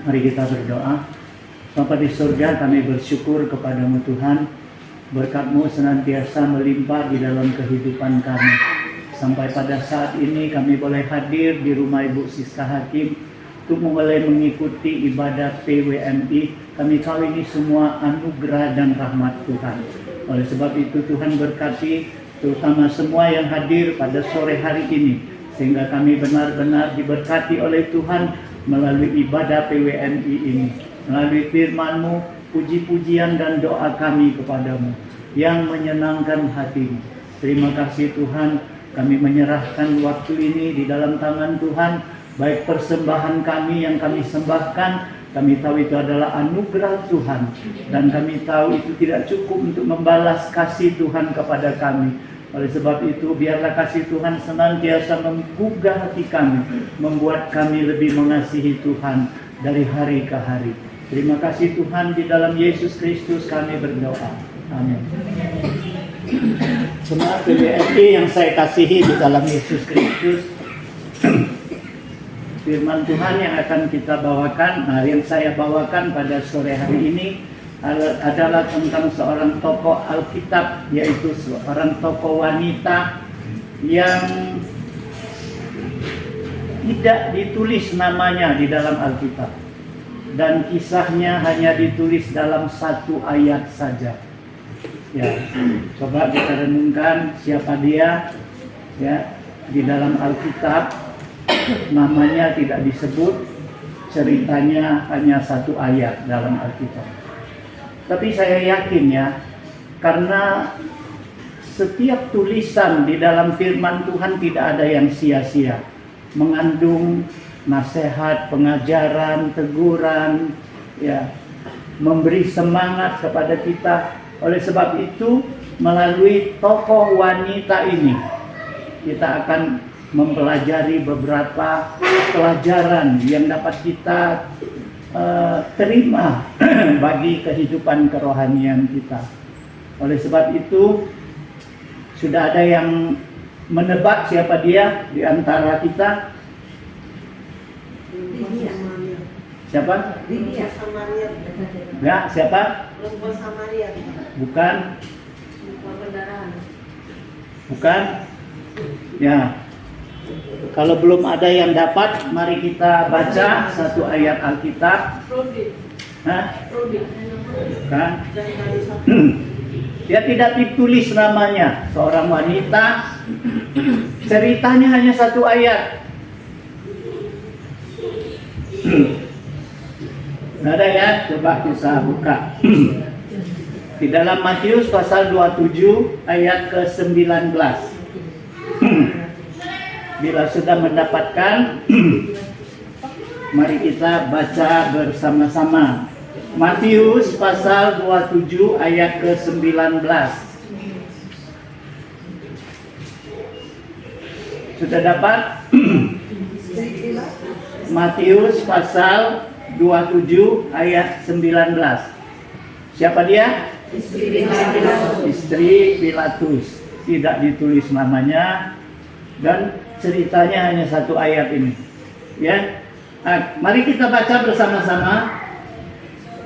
Mari kita berdoa. Bapa di surga, kami bersyukur kepadamu Tuhan. Berkat-Mu senantiasa melimpah di dalam kehidupan kami. Sampai pada saat ini kami boleh hadir di rumah Ibu Siska Hakim untuk mulai mengikuti ibadat PWMI. Kami tahu ini semua anugerah dan rahmat Tuhan. Oleh sebab itu Tuhan berkati terutama semua yang hadir pada sore hari ini, sehingga kami benar-benar diberkati oleh Tuhan melalui ibadah PWMI ini. Melalui firman-Mu, puji-pujian dan doa kami kepadamu yang menyenangkan hati-Mu. Terima kasih Tuhan, kami menyerahkan waktu ini di dalam tangan Tuhan. Baik persembahan kami yang kami sembahkan, kami tahu itu adalah anugerah Tuhan. Dan kami tahu itu tidak cukup untuk membalas kasih Tuhan kepada kami. Oleh sebab itu, biarlah kasih Tuhan senantiasa menggugah hati kami, membuat kami lebih mengasihi Tuhan dari hari ke hari. Terima kasih Tuhan, di dalam Yesus Kristus kami berdoa. Amin. Semua PWMI yang saya kasihi di dalam Yesus Kristus, firman Tuhan yang akan kita bawakan, yang saya bawakan pada sore hari ini adalah tentang seorang tokoh Alkitab, yaitu seorang tokoh wanita yang tidak ditulis namanya di dalam Alkitab. Dan kisahnya hanya ditulis dalam satu ayat saja. Ya, coba kita renungkan siapa dia. Ya, di dalam Alkitab namanya tidak disebut, ceritanya hanya satu ayat dalam Alkitab. Tapi saya yakin ya, karena setiap tulisan di dalam firman Tuhan tidak ada yang sia-sia, mengandung nasihat, pengajaran, teguran, ya, memberi semangat kepada kita. Oleh sebab itu, melalui tokoh wanita ini, kita akan mempelajari beberapa pelajaran yang dapat kita terima bagi kehidupan kerohanian kita. Oleh sebab itu, sudah ada yang menebak siapa dia di antara kita? Siapa? Lydia Samaria. Ya, siapa? Perempuan Samaria. Bukan? Bukan? Ya. Kalau belum ada yang dapat, mari kita baca satu ayat Alkitab. Hah? Bukan? Dia tidak ditulis namanya, seorang wanita. Ceritanya hanya satu ayat. Nggak ada ya? Coba kita buka. Di dalam Matius pasal 27 ayat ke-19. Bila sudah mendapatkan, mari kita baca bersama-sama. Matius pasal 27 ayat ke-19. Sudah dapat? Matius pasal 27 ayat 19. Siapa dia? Istri Pilatus. Tidak ditulis namanya dan ceritanya hanya satu ayat ini. Ya. Mari kita baca bersama-sama.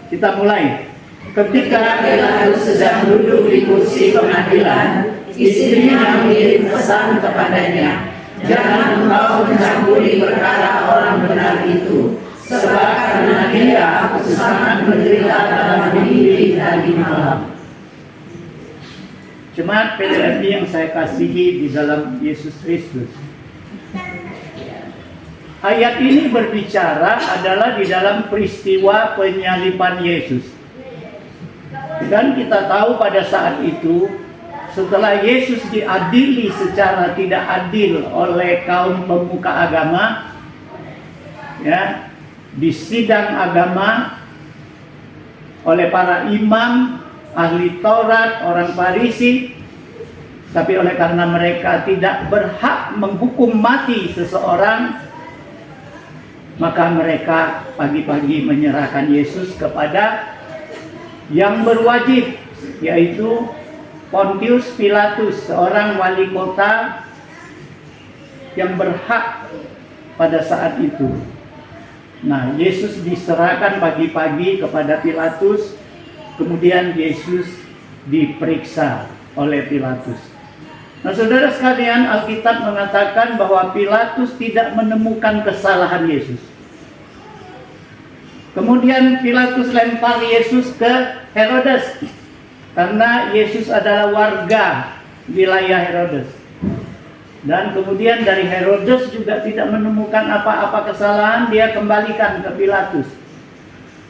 Kita mulai. Ketika Pilatus sedang duduk di kursi pengadilan, istrinya mengirim pesan kepadanya, "Jangan engkau mencampuri perkara orang benar itu, sebab karena dia aku sangat menderita dalam mimpi tadi malam." Jemaat PWMI yang saya kasihi di dalam Yesus Kristus, ayat ini berbicara adalah di dalam peristiwa penyaliban Yesus. Dan kita tahu pada saat itu, setelah Yesus diadili secara tidak adil oleh kaum pemuka agama, ya, di sidang agama oleh para imam, ahli Taurat, orang Farisi, tapi oleh karena mereka tidak berhak menghukum mati seseorang, maka mereka pagi-pagi menyerahkan Yesus kepada yang berwajib, yaitu Pontius Pilatus, seorang wali kota yang berhak pada saat itu. Nah, Yesus diserahkan pagi-pagi kepada Pilatus, kemudian Yesus diperiksa oleh Pilatus. Nah, saudara sekalian, Alkitab mengatakan bahwa Pilatus tidak menemukan kesalahan Yesus. Kemudian Pilatus lempar Yesus ke Herodes, karena Yesus adalah warga wilayah Herodes. Dan kemudian dari Herodes juga tidak menemukan apa-apa kesalahan, dia kembalikan ke Pilatus.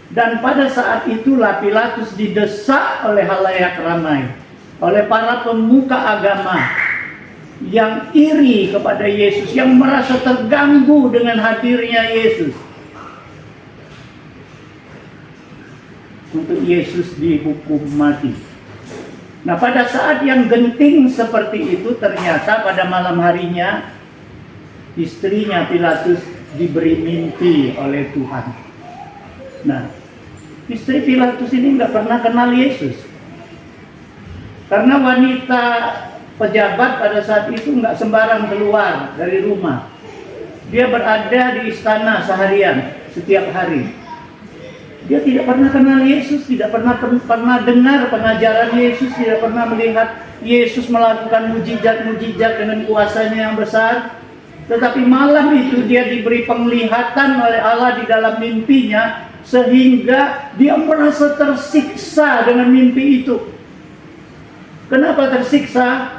Dan pada saat itulah Pilatus didesak oleh halayak ramai, oleh para pemuka agama yang iri kepada Yesus, yang merasa terganggu dengan hadirnya Yesus, untuk Yesus dihukum mati. Nah, pada saat yang genting seperti itu, ternyata pada malam harinya istrinya Pilatus diberi mimpi oleh Tuhan. Nah, istri Pilatus ini nggak pernah kenal Yesus, karena wanita pejabat pada saat itu nggak sembarang keluar dari rumah. Dia berada di istana seharian, setiap hari. Dia tidak pernah kenal Yesus, tidak pernah dengar pengajaran Yesus, tidak pernah melihat Yesus melakukan mujizat-mujizat dengan kuasanya yang besar. Tetapi malam itu dia diberi penglihatan oleh Allah di dalam mimpinya, sehingga dia merasa tersiksa dengan mimpi itu. Kenapa tersiksa?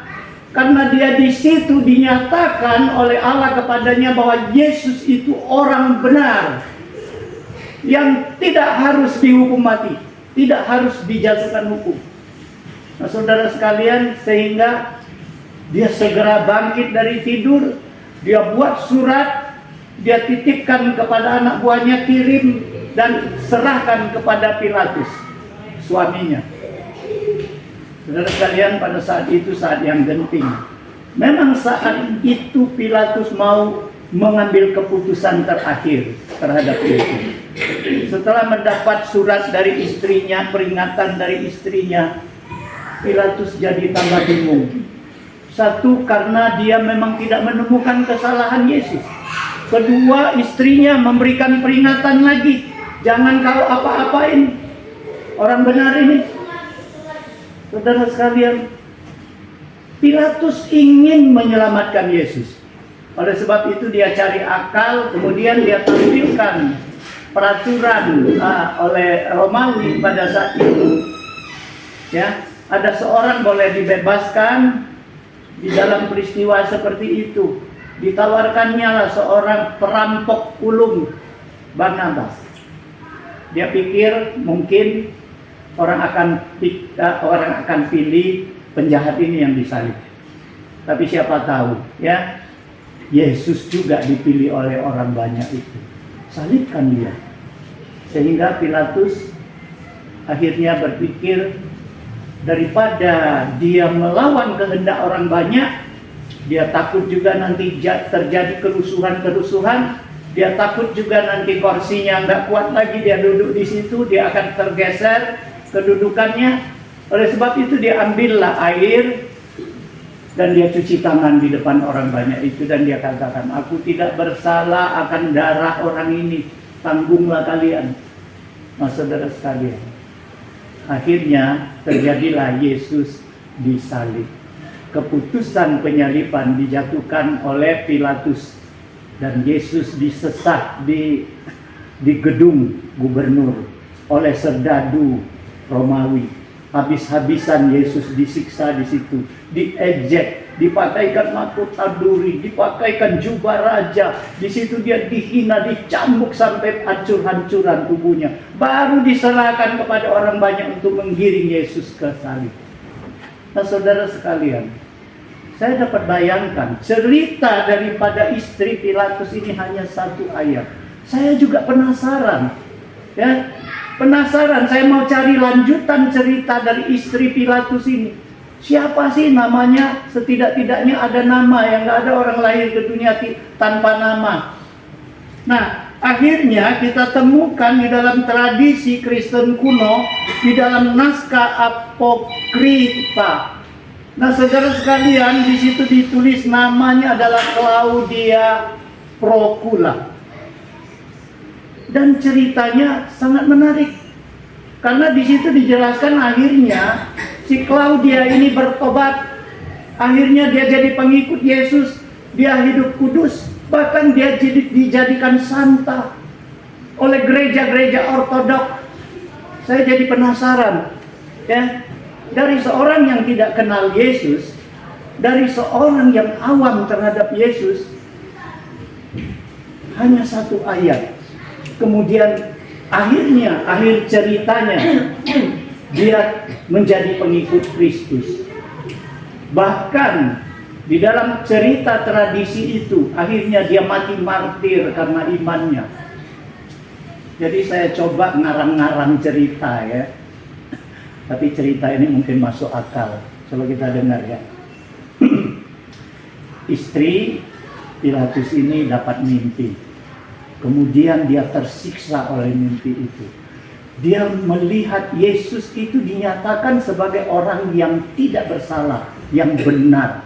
Karena dia di situ dinyatakan oleh Allah kepadanya bahwa Yesus itu orang benar, yang tidak harus dihukum mati, tidak harus dijatuhkan hukum. Nah, saudara sekalian, sehingga dia segera bangkit dari tidur, dia buat surat, dia titipkan kepada anak buahnya, kirim dan serahkan kepada Pilatus, suaminya. Saudara sekalian, pada saat itu saat yang genting. Memang saat itu Pilatus mau mengambil keputusan terakhir terhadap Yesus. Setelah mendapat surat dari istrinya, peringatan dari istrinya, Pilatus jadi tambah bingung. Satu, karena dia memang tidak menemukan kesalahan Yesus. Kedua, istrinya memberikan peringatan lagi, jangan kau apa-apain orang benar ini. Saudara sekalian, Pilatus ingin menyelamatkan Yesus. Oleh sebab itu dia cari akal, kemudian dia tampilkan peraturan oleh Romawi pada saat itu. Ya, ada seorang boleh dibebaskan di dalam peristiwa seperti itu. Ditawarkannya lah seorang perampok ulung, Barnabas. Dia pikir mungkin orang akan pilih penjahat ini yang disalib. Tapi siapa tahu, ya, Yesus juga dipilih oleh orang banyak itu. Salibkan dia. Sehingga Pilatus akhirnya berpikir, daripada dia melawan kehendak orang banyak, dia takut juga nanti terjadi kerusuhan-kerusuhan, dia takut juga nanti kursinya nggak kuat lagi, dia duduk di situ, dia akan tergeser kedudukannya. Oleh sebab itu dia ambillah air dan dia cuci tangan di depan orang banyak itu, dan dia katakan, aku tidak bersalah akan darah orang ini, tanggunglah kalian. Nah, saudara sekalian, akhirnya terjadilah Yesus disalib. Keputusan penyaliban dijatuhkan oleh Pilatus, dan Yesus disesat di gedung gubernur oleh serdadu Romawi. Habis-habisan Yesus disiksa di situ, diejek, dipakaikan mahkota duri, dipakaikan jubah raja. Di situ dia dihina, dicambuk sampai hancur-hancuran tubuhnya. Baru diserahkan kepada orang banyak untuk menggiring Yesus ke salib. Nah, saudara sekalian, saya dapat bayangkan cerita daripada istri Pilatus ini hanya satu ayat. Saya juga penasaran, ya. Penasaran, saya mau cari lanjutan cerita dari istri Pilatus ini. Siapa sih namanya? Setidak-tidaknya ada nama, yang gak ada orang lahir ke dunia tanpa nama. Nah, akhirnya kita temukan di dalam tradisi Kristen kuno, di dalam naskah Apokrifa. Nah, saudara sekalian, di situ ditulis namanya adalah Claudia Procula. Dan ceritanya sangat menarik. Karena di situ dijelaskan akhirnya si Claudia ini bertobat. Akhirnya dia jadi pengikut Yesus. Dia hidup kudus. Bahkan dia dijadikan santa oleh gereja-gereja ortodok. Saya jadi penasaran, ya, dari seorang yang tidak kenal Yesus, dari seorang yang awam terhadap Yesus, hanya satu ayat. Kemudian akhir ceritanya dia menjadi pengikut Kristus. Bahkan di dalam cerita tradisi itu akhirnya dia mati martir karena imannya. Jadi saya coba ngarang-ngarang cerita, ya. Tapi cerita ini mungkin masuk akal. Coba kita dengar, ya. Istri Pilatus ini dapat mimpi. Kemudian dia tersiksa oleh mimpi itu. Dia melihat Yesus itu dinyatakan sebagai orang yang tidak bersalah, yang benar.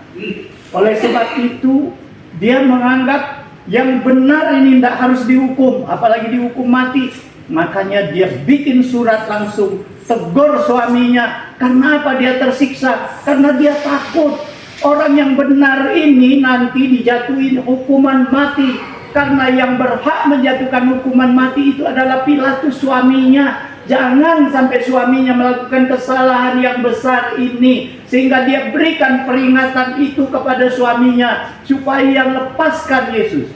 Oleh sebab itu, dia menganggap yang benar ini tidak harus dihukum, apalagi dihukum mati. Makanya dia bikin surat langsung tegur suaminya. Karena apa dia tersiksa? Karena dia takut orang yang benar ini nanti dijatuhin hukuman mati. Karena yang berhak menjatuhkan hukuman mati itu adalah Pilatus, suaminya. Jangan sampai suaminya melakukan kesalahan yang besar ini, sehingga dia berikan peringatan itu kepada suaminya supaya lepaskan Yesus.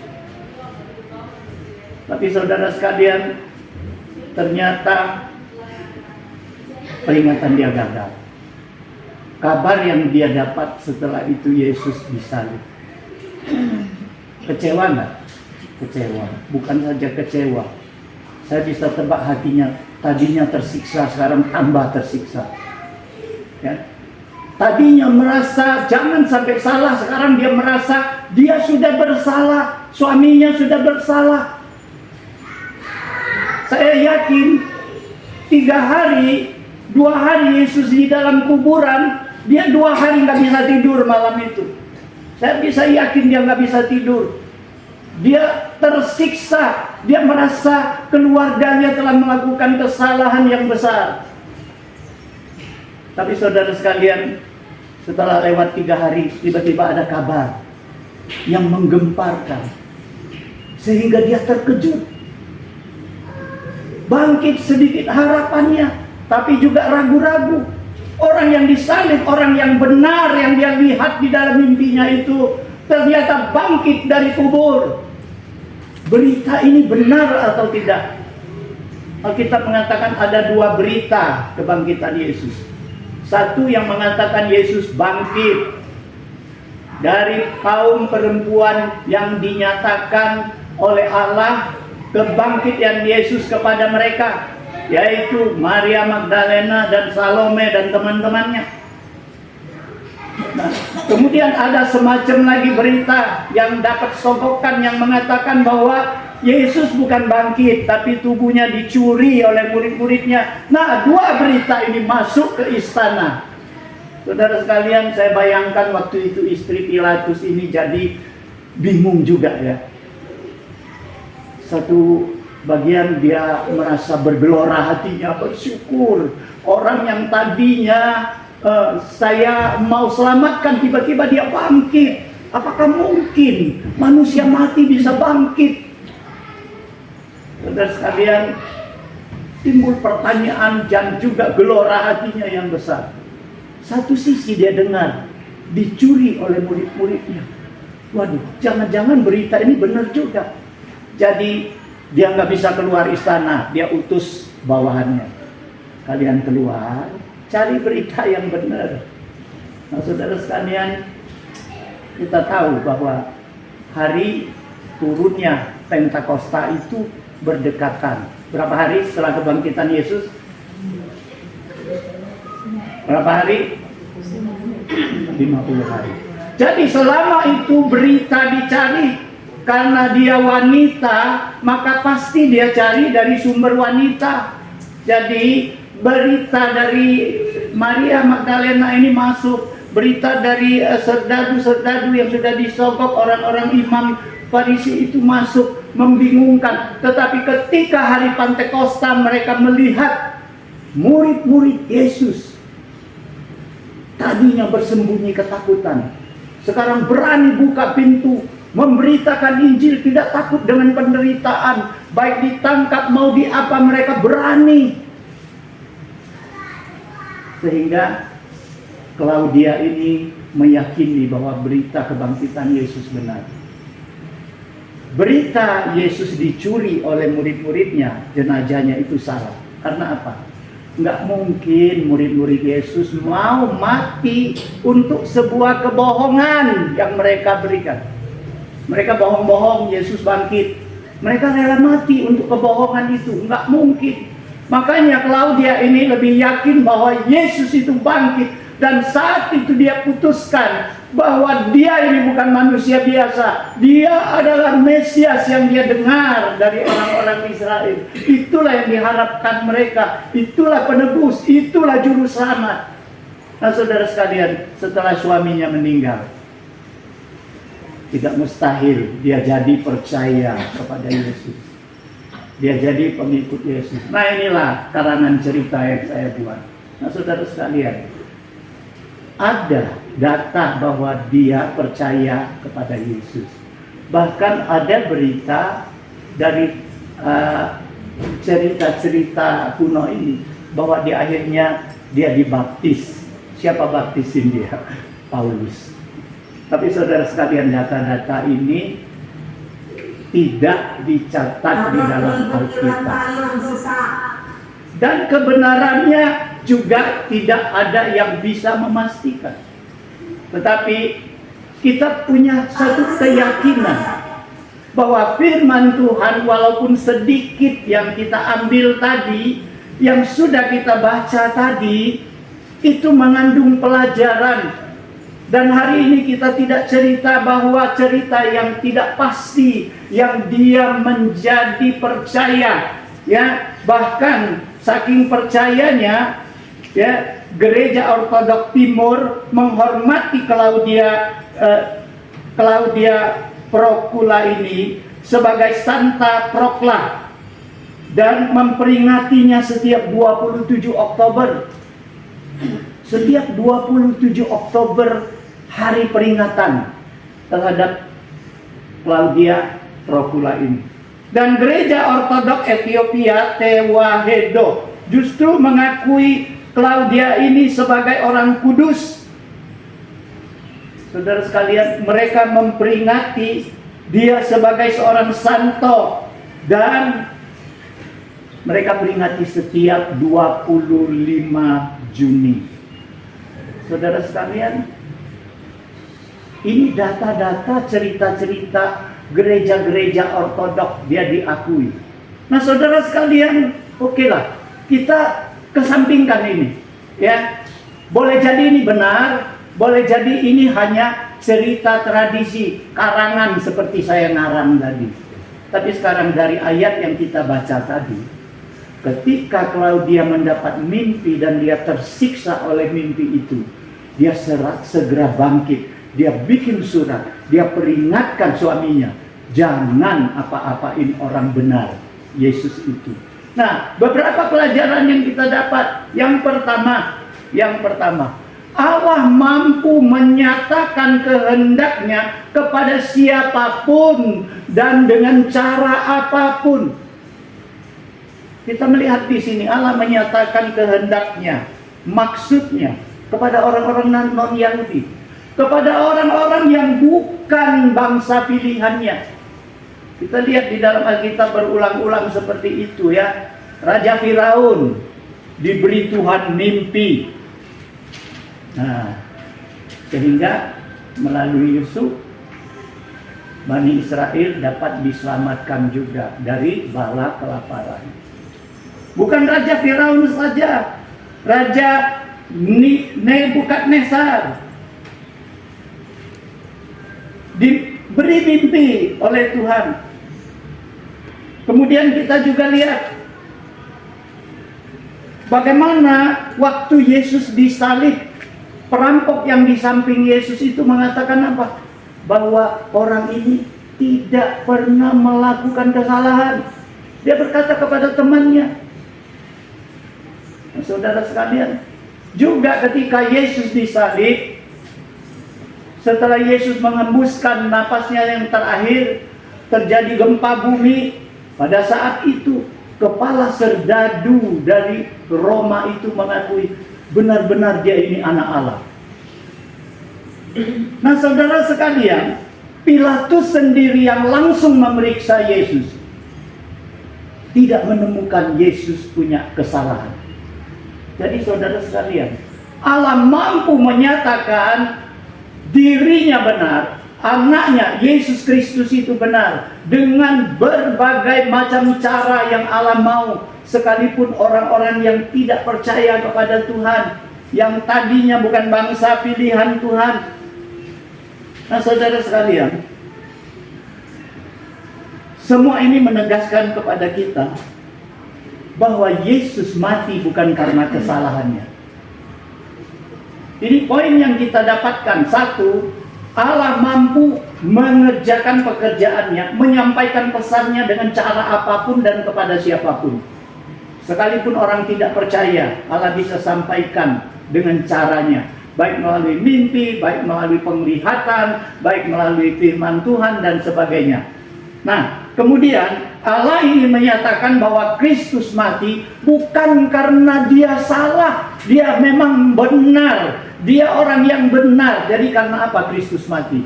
Tapi saudara sekalian, ternyata peringatan dia gagal. Kabar yang dia dapat setelah itu Yesus disalib. Kecewa nggak? Kecewa. Bukan saja kecewa, saya bisa tebak hatinya. Tadinya tersiksa, sekarang tambah tersiksa, ya. Tadinya merasa jangan sampai salah, sekarang dia merasa dia sudah bersalah, suaminya sudah bersalah. Saya yakin 2 hari Yesus di dalam kuburan, dia 2 hari nggak bisa tidur malam itu. Saya bisa yakin dia nggak bisa tidur. Dia tersiksa, dia merasa keluarganya telah melakukan kesalahan yang besar. Tapi saudara sekalian, setelah lewat 3 hari, tiba-tiba ada kabar yang menggemparkan, sehingga dia terkejut. Bangkit sedikit harapannya, tapi juga ragu-ragu. Orang yang disalib, orang yang benar yang dia lihat di dalam mimpinya itu, ternyata bangkit dari kubur. Berita ini benar atau tidak? Alkitab mengatakan ada 2 berita kebangkitan Yesus. Satu yang mengatakan Yesus bangkit dari kaum perempuan yang dinyatakan oleh Allah kebangkitan Yesus kepada mereka, yaitu Maria Magdalena dan Salome dan teman-temannya. Nah, kemudian ada semacam lagi berita yang dapat sogokkan yang mengatakan bahwa Yesus bukan bangkit, tapi tubuhnya dicuri oleh murid-muridnya. Nah, 2 berita ini masuk ke istana. Saudara sekalian, saya bayangkan waktu itu istri Pilatus ini jadi bingung juga, ya. Satu bagian dia merasa bergelora hatinya, bersyukur. Orang yang tadinya saya mau selamatkan, tiba-tiba dia bangkit. Apakah mungkin manusia mati bisa bangkit? Saudara sekalian, timbul pertanyaan dan juga gelora hatinya yang besar. Satu sisi dia dengar dicuri oleh murid-muridnya. Waduh, jangan-jangan berita ini benar juga. Jadi dia nggak bisa keluar istana, dia utus bawahannya. Kalian keluar, cari berita yang benar. Nah, saudara sekalian, kita tahu bahwa hari turunnya Pentakosta itu berdekatan. Berapa hari setelah kebangkitan Yesus? Berapa hari? 50 hari. Jadi selama itu berita dicari. Karena dia wanita, maka pasti dia cari dari sumber wanita. Jadi berita dari Maria Magdalena ini masuk, berita dari serdadu-serdadu yang sudah disogok orang-orang imam Farisi itu masuk. membingungkan. Tetapi ketika hari Pantekosta mereka melihat murid-murid Yesus, tadinya bersembunyi ketakutan, sekarang berani buka pintu, memberitakan Injil, tidak takut dengan penderitaan, baik ditangkap mau diapa mereka berani. Sehingga Klaudia ini meyakini bahwa berita kebangkitan Yesus benar. Berita Yesus dicuri oleh murid-muridnya, jenazahnya itu salah. Karena apa? Nggak mungkin murid-murid Yesus mau mati untuk sebuah kebohongan yang mereka berikan. Mereka bohong-bohong Yesus bangkit. Mereka rela mati untuk kebohongan itu. Nggak mungkin. Makanya Klaudia ini lebih yakin bahwa Yesus itu bangkit. Dan saat itu dia putuskan bahwa dia ini bukan manusia biasa. Dia adalah Mesias yang dia dengar dari orang-orang Israel. Itulah yang diharapkan mereka. Itulah penebus. Itulah juru selamat. Nah saudara sekalian, setelah suaminya meninggal, tidak mustahil dia jadi percaya kepada Yesus. Dia jadi pengikut Yesus. Nah inilah karangan cerita yang saya buat. Nah saudara sekalian, ada data bahwa dia percaya kepada Yesus. Bahkan ada berita dari cerita-cerita kuno ini bahwa di akhirnya dia dibaptis. Siapa baptisin dia? Paulus. Tapi saudara sekalian, data-data ini tidak dicatat di dalam Alkitab. Dan kebenarannya juga tidak ada yang bisa memastikan. Tetapi kita punya satu keyakinan bahwa firman Tuhan walaupun sedikit yang kita ambil tadi, yang sudah kita baca tadi, itu mengandung pelajaran. Dan hari ini kita tidak cerita bahwa cerita yang tidak pasti, yang dia menjadi percaya, ya, bahkan saking percayanya, ya, Gereja Ortodok Timur menghormati Claudia Procula ini sebagai Santa Procla dan memperingatinya setiap 27 Oktober. Setiap 27 Oktober hari peringatan terhadap Claudia Procula ini. Dan Gereja Ortodok Ethiopia Tewahedo justru mengakui Claudia ini sebagai orang kudus. Saudara sekalian, mereka memperingati dia sebagai seorang santo dan mereka peringati setiap 25 Juni. Saudara sekalian, ini data-data cerita-cerita gereja-gereja ortodok dia diakui. Nah saudara sekalian, okelah, kita kesampingkan ini, ya. Boleh jadi ini benar, boleh jadi ini hanya cerita tradisi, karangan seperti saya ngarang tadi. Tapi sekarang dari ayat yang kita baca tadi, ketika Claudia mendapat mimpi dan dia tersiksa oleh mimpi itu, dia segera bangkit. Dia bikin surat, dia peringatkan suaminya, jangan apa-apain orang benar, Yesus itu. Nah, beberapa pelajaran yang kita dapat. Yang pertama, Allah mampu menyatakan kehendaknya kepada siapapun dan dengan cara apapun. Kita melihat di sini Allah menyatakan kehendaknya, maksudnya kepada orang-orang non-Yahudi, kepada orang-orang yang bukan bangsa pilihannya. Kita lihat di dalam Alkitab berulang-ulang seperti itu, ya. Raja Firaun diberi Tuhan mimpi. Nah, sehingga melalui Yusuf Bani Israel dapat diselamatkan juga dari bala kelaparan. Bukan Raja Firaun saja, Raja Nebukadnezar diberi mimpi oleh Tuhan. Kemudian kita juga lihat bagaimana waktu Yesus disalib, perampok yang di samping Yesus itu mengatakan apa? Bahwa orang ini tidak pernah melakukan kesalahan. Dia berkata kepada temannya. Nah, saudara sekalian, juga ketika Yesus disalib, setelah Yesus mengembuskan napasnya yang terakhir, terjadi gempa bumi. Pada saat itu, kepala serdadu dari Roma itu mengakui, benar-benar dia ini anak Allah. Nah, saudara sekalian, Pilatus sendiri yang langsung memeriksa Yesus, tidak menemukan Yesus punya kesalahan. Jadi saudara sekalian, Allah mampu menyatakan dirinya benar, anaknya Yesus Kristus itu benar, dengan berbagai macam cara yang Allah mau. Sekalipun orang-orang yang tidak percaya kepada Tuhan, yang tadinya bukan bangsa pilihan Tuhan. Nah, saudara sekalian, semua ini menegaskan kepada kita bahwa Yesus mati bukan karena kesalahannya. Ini poin yang kita dapatkan. Satu, Allah mampu mengerjakan pekerjaannya, menyampaikan pesannya dengan cara apapun dan kepada siapapun. Sekalipun orang tidak percaya, Allah bisa sampaikan dengan caranya, baik melalui mimpi, baik melalui penglihatan, baik melalui firman Tuhan dan sebagainya. Nah, kemudian Allah ingin menyatakan bahwa Kristus mati bukan karena dia salah, dia memang benar, dia orang yang benar. Jadi karena apa Kristus mati?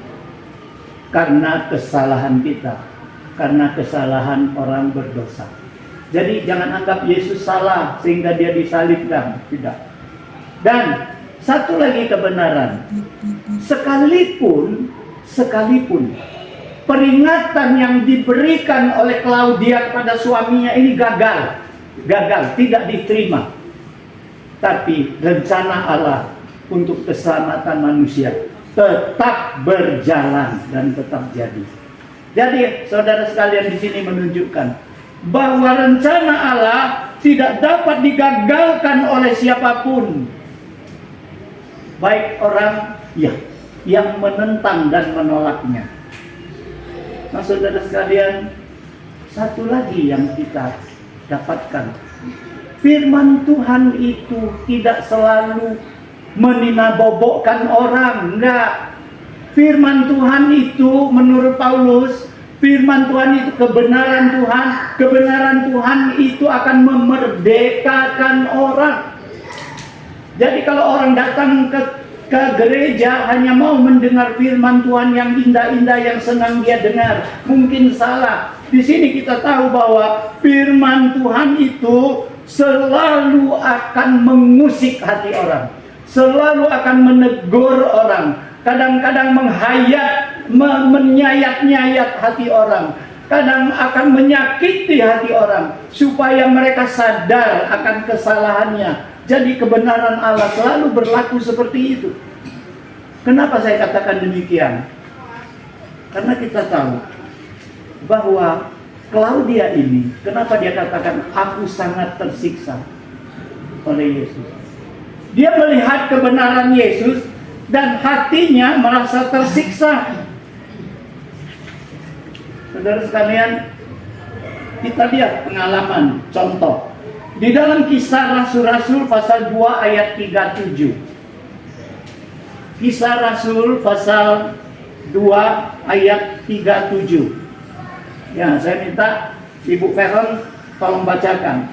Karena kesalahan kita, karena kesalahan orang berdosa. Jadi jangan anggap Yesus salah sehingga dia disalibkan, tidak. Dan satu lagi kebenaran, sekalipun peringatan yang diberikan oleh Claudia kepada suaminya ini gagal, tidak diterima. Tapi rencana Allah untuk keselamatan manusia tetap berjalan dan tetap jadi. Jadi saudara sekalian, di sini menunjukkan bahwa rencana Allah tidak dapat digagalkan oleh siapapun, baik orang yang menentang dan menolaknya. Nah, saudara sekalian, satu lagi yang kita dapatkan, firman Tuhan itu tidak selalu meninabobokkan orang, enggak. Firman Tuhan itu menurut Paulus, firman Tuhan itu kebenaran Tuhan. Kebenaran Tuhan itu akan memerdekakan orang. Jadi kalau orang datang ke gereja hanya mau mendengar firman Tuhan yang indah-indah, yang senang dia dengar, mungkin salah. Di sini kita tahu bahwa firman Tuhan itu selalu akan mengusik hati orang, selalu akan menegur orang, kadang-kadang menyayat-nyayat hati orang, kadang akan menyakiti hati orang, supaya mereka sadar akan kesalahannya. Jadi kebenaran Allah selalu berlaku seperti itu. Kenapa saya katakan demikian? Karena kita tahu bahwa Claudia ini, kenapa dia katakan aku sangat tersiksa oleh Yesus? Dia melihat kebenaran Yesus dan hatinya merasa tersiksa. Saudara sekalian, kita lihat pengalaman contoh di dalam Kisah Rasul-Rasul pasal 2 ayat 37. Kisah Rasul pasal 2 ayat 37. Ya, saya minta Ibu Peron tolong bacakan.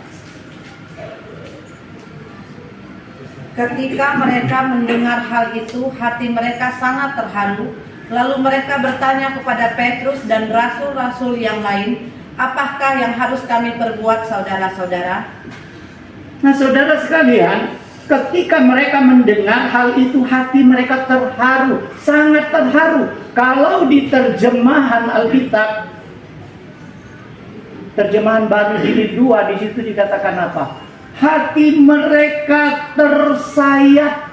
Ketika mereka mendengar hal itu, hati mereka sangat terharu. Lalu mereka bertanya kepada Petrus dan rasul-rasul yang lain, apakah yang harus kami perbuat, saudara-saudara? Nah, saudara sekalian, ketika mereka mendengar hal itu, hati mereka terharu, sangat terharu. Kalau di terjemahan Alkitab, terjemahan baru jilid 2, di situ dikatakan apa? Hati mereka tersayat.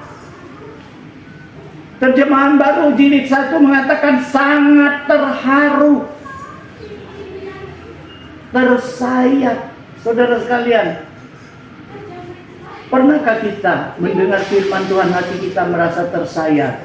Terjemahan baru jilid 1 mengatakan sangat terharu, tersayat. Saudara sekalian, pernahkah kita mendengar firman Tuhan hati kita merasa tersayat?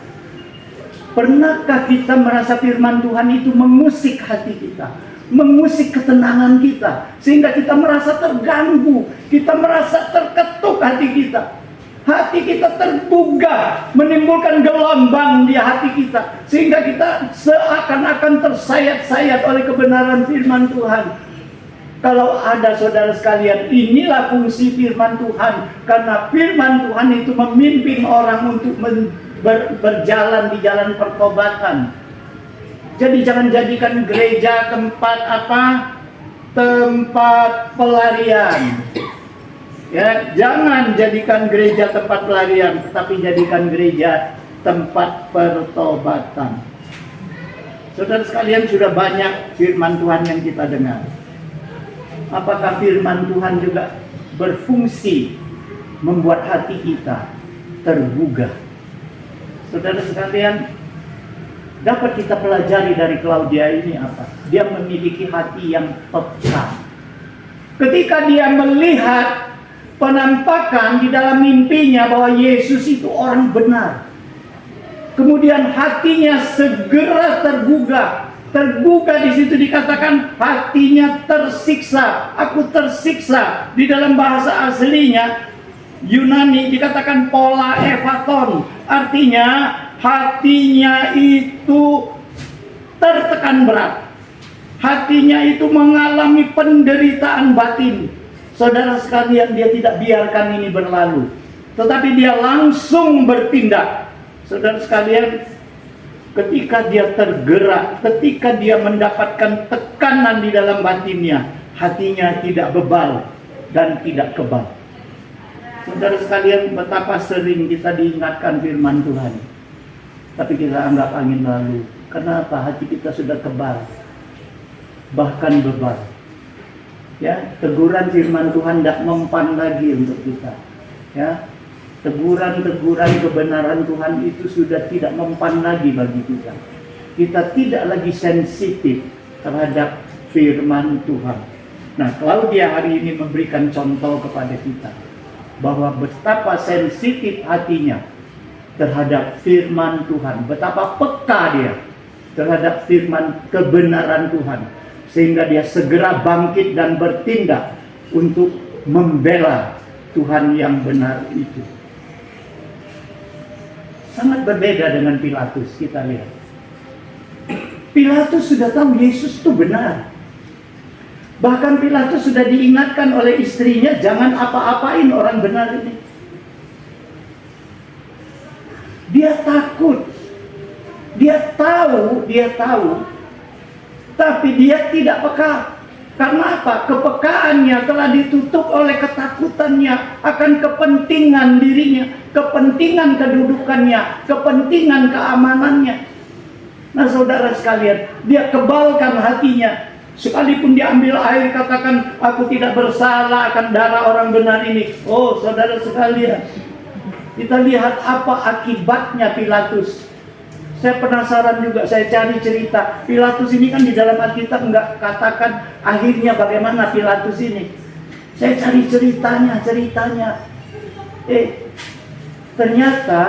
Pernahkah kita merasa firman Tuhan itu mengusik hati kita, mengusik ketenangan kita, sehingga kita merasa terganggu, kita merasa terketuk hati kita. Hati kita tergugah, menimbulkan gelombang di hati kita, sehingga kita seakan-akan tersayat-sayat oleh kebenaran firman Tuhan. Kalau ada saudara sekalian, inilah fungsi firman Tuhan. Karena firman Tuhan itu memimpin orang untuk berjalan di jalan pertobatan. Jadi jangan jadikan gereja tempat apa? Tempat pelarian. Ya, jangan jadikan gereja tempat pelarian, tetapi jadikan gereja tempat pertobatan. Saudara sekalian, sudah banyak firman Tuhan yang kita dengar. Apakah firman Tuhan juga berfungsi membuat hati kita tergugah? Saudara sekalian, dapat kita pelajari dari Klaudia ini apa? Dia memiliki hati yang peka. Ketika dia melihat penampakan di dalam mimpinya bahwa Yesus itu orang benar, kemudian hatinya segera tergugah. Tergugah di situ dikatakan hatinya tersiksa. Aku tersiksa. Di dalam bahasa aslinya Yunani dikatakan pola evaton. Artinya hatinya itu tertekan berat. Hatinya itu mengalami penderitaan batin. Saudara sekalian, dia tidak biarkan ini berlalu, tetapi dia langsung bertindak. Saudara sekalian, ketika dia tergerak, ketika dia mendapatkan tekanan di dalam batinnya, hatinya tidak bebal dan tidak kebal. Saudara sekalian, betapa sering kita diingatkan firman Tuhan, tapi kita anggap angin lalu. Kenapa? Hati kita sudah kebal, bahkan bebal. Ya, teguran firman Tuhan tidak mempan lagi untuk kita. Ya, teguran-teguran kebenaran Tuhan itu sudah tidak mempan lagi bagi kita. Kita tidak lagi sensitif terhadap firman Tuhan. Nah, Klaudia hari ini memberikan contoh kepada kita bahwa betapa sensitif hatinya terhadap firman Tuhan, betapa peka dia terhadap firman kebenaran Tuhan, sehingga dia segera bangkit dan bertindak untuk membela Tuhan yang benar itu. Sangat berbeda dengan Pilatus. Kita lihat, Pilatus sudah tahu Yesus itu benar. Bahkan Pilatus sudah diingatkan oleh istrinya, jangan apa-apain orang benar ini. Dia takut. Dia tahu, tapi dia tidak peka. Karena apa? Kepekaannya telah ditutup oleh ketakutannya akan kepentingan dirinya, kepentingan kedudukannya, kepentingan keamanannya. Nah, saudara sekalian, dia kebalkan hatinya. Sekalipun dia ambil air, katakan, aku tidak bersalah akan darah orang benar ini. Oh, saudara sekalian, kita lihat apa akibatnya Pilatus. Saya penasaran juga, saya cari cerita. Pilatus ini kan di dalam Alkitab enggak katakan akhirnya bagaimana Pilatus ini. Saya cari ceritanya. Ternyata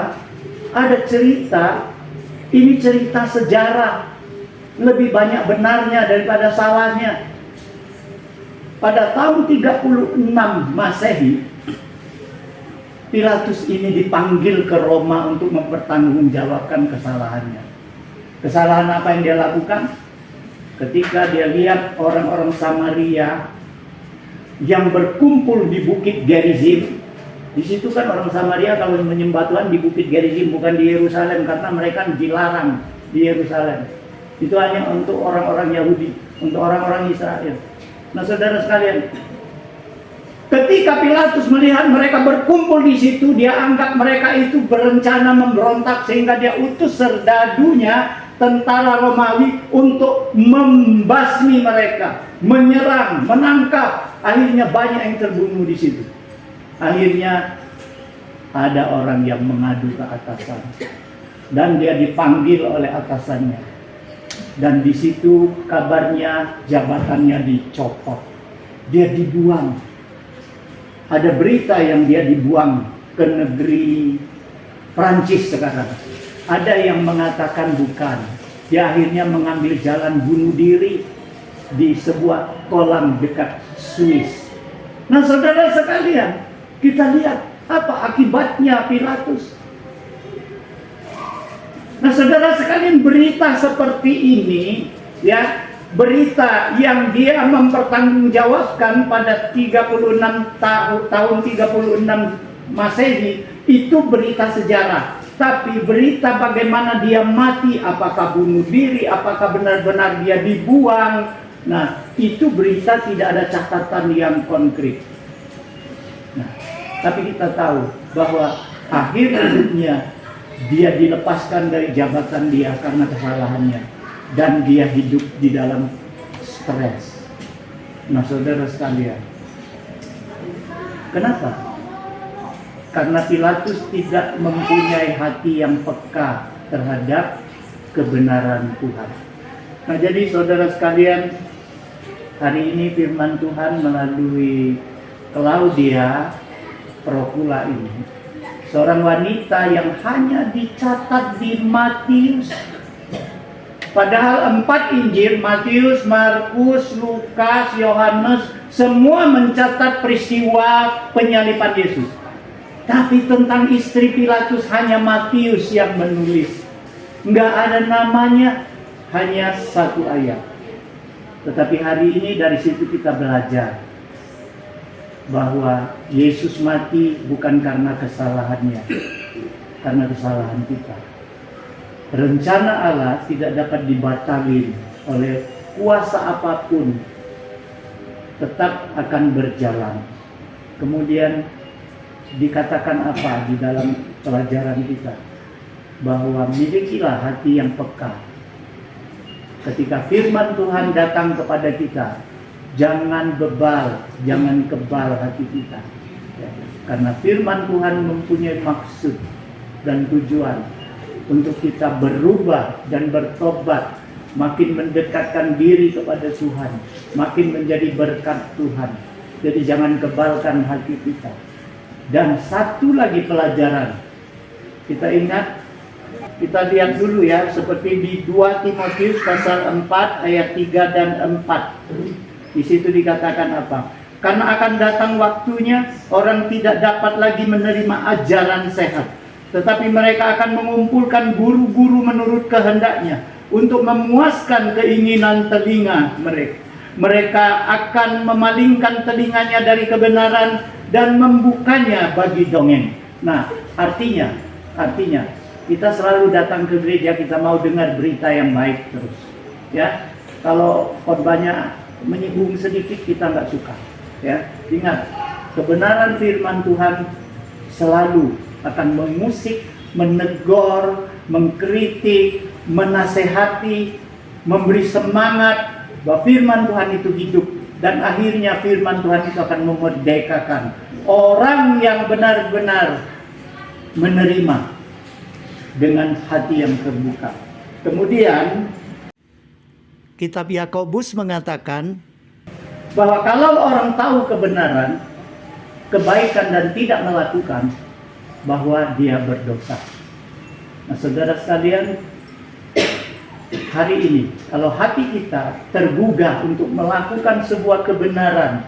ada cerita, ini cerita sejarah. Lebih banyak benarnya daripada salahnya. Pada tahun 36 Masehi, Pilatus ini dipanggil ke Roma untuk mempertanggungjawabkan kesalahannya. Kesalahan apa yang dia lakukan? Ketika dia lihat orang-orang Samaria yang berkumpul di Bukit Gerizim. Di situ kan orang Samaria kalau menyembah Tuhan di Bukit Gerizim, bukan di Yerusalem, karena mereka dilarang di Yerusalem. Itu hanya untuk orang-orang Yahudi, untuk orang-orang Israel. Nah, saudara sekalian, ketika Pilatus melihat mereka berkumpul di situ, dia anggap mereka itu berencana memberontak, sehingga dia utus serdadunya, tentara Romawi, untuk membasmi mereka, menyerang, menangkap. Akhirnya banyak yang terbunuh di situ. Akhirnya ada orang yang mengadu ke atasan, dan dia dipanggil oleh atasannya. Dan di situ kabarnya jabatannya dicopot, dia dibuang. Ada berita yang dia dibuang ke negeri Prancis sekarang. Ada yang mengatakan bukan. Dia akhirnya mengambil jalan bunuh diri di sebuah kolam dekat Swiss. Nah, saudara sekalian, kita lihat apa akibatnya Pilatus. Nah, saudara sekalian, berita seperti ini, ya, berita yang dia mempertanggungjawabkan pada 36 tahun 36 Masehi, itu berita sejarah. Tapi berita bagaimana dia mati, apakah bunuh diri, apakah benar-benar dia dibuang, nah, itu berita tidak ada catatan yang konkret. Nah, tapi kita tahu bahwa akhir hidupnya dia dilepaskan dari jabatan dia karena kesalahannya, dan dia hidup di dalam stres. Nah, saudara sekalian, kenapa? Karena Pilatus tidak mempunyai hati yang peka terhadap kebenaran Tuhan. Nah, jadi saudara sekalian, hari ini firman Tuhan melalui Claudia Procula ini, seorang wanita yang hanya dicatat di Matius. Padahal 4 Injil, Matius, Markus, Lukas, Yohanes, semua mencatat peristiwa penyaliban Yesus. Tapi tentang istri Pilatus hanya Matius yang menulis. Nggak ada namanya, hanya 1 ayat. Tetapi hari ini dari situ kita belajar bahwa Yesus mati bukan karena kesalahannya, karena kesalahan kita. Rencana Allah tidak dapat dibatalin oleh kuasa apapun, tetap akan berjalan. Kemudian dikatakan apa di dalam pelajaran kita? Bahwa milikilah hati yang peka. Ketika firman Tuhan datang kepada kita, jangan bebal, jangan kebal hati kita, ya. Karena firman Tuhan mempunyai maksud dan tujuan untuk kita berubah dan bertobat, makin mendekatkan diri kepada Tuhan, makin menjadi berkat Tuhan. Jadi jangan kebalkan hati kita. Dan satu lagi pelajaran, kita ingat, kita lihat dulu ya, seperti di 2 Timotius pasal 4 ayat 3 dan 4. Di situ dikatakan apa? Karena akan datang waktunya orang tidak dapat lagi menerima ajaran sehat, tetapi mereka akan mengumpulkan guru-guru menurut kehendaknya untuk memuaskan keinginan telinga mereka. Mereka akan memalingkan telinganya dari kebenaran dan membukanya bagi dongeng. Nah, artinya kita selalu datang ke gereja, kita mau dengar berita yang baik terus, ya. Kalau khotbahnya menyinggung sedikit, kita nggak suka, ya. Ingat, kebenaran firman Tuhan selalu akan mengusik, menegur, mengkritik, menasehati, memberi semangat bahwa firman Tuhan itu hidup. Dan akhirnya firman Tuhan itu akan memerdekakan orang yang benar-benar menerima dengan hati yang terbuka. Kemudian kitab Yakobus mengatakan bahwa kalau orang tahu kebenaran, kebaikan dan tidak melakukan, bahwa dia berdosa. Nah, saudara sekalian, hari ini kalau hati kita tergugah untuk melakukan sebuah kebenaran,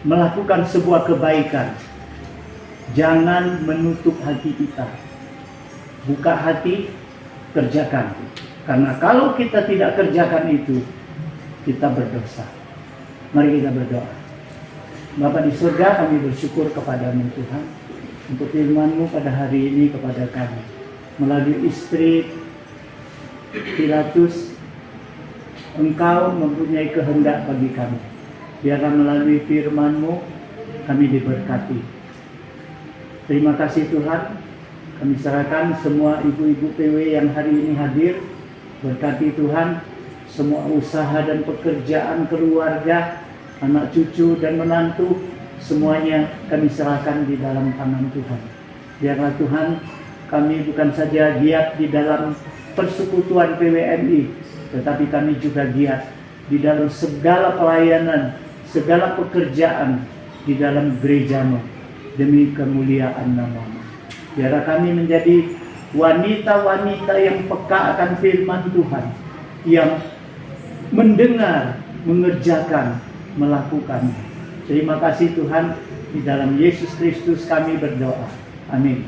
melakukan sebuah kebaikan, jangan menutup hati kita. Buka hati, kerjakan. Karena kalau kita tidak kerjakan itu, kita berdosa. Mari kita berdoa. Bapa di surga, kami bersyukur kepada-Mu Tuhan untuk firman-Mu pada hari ini kepada kami. Melalui istri Pilatus, Engkau mempunyai kehendak bagi kami. Biarlah melalui firman-Mu kami diberkati. Terima kasih Tuhan. Kami serahkan semua ibu-ibu PW yang hari ini hadir. Berkati Tuhan semua usaha dan pekerjaan keluarga, anak cucu dan menantu, semuanya kami serahkan di dalam tangan Tuhan. Biarlah Tuhan, kami bukan saja giat di dalam persekutuan PWMI, tetapi kami juga giat di dalam segala pelayanan, segala pekerjaan di dalam gereja-Mu demi kemuliaan nama-Mu. Biarlah kami menjadi wanita-wanita yang peka akan firman Tuhan, yang mendengar, mengerjakan, melakukan. Terima kasih Tuhan, di dalam Yesus Kristus kami berdoa. Amin.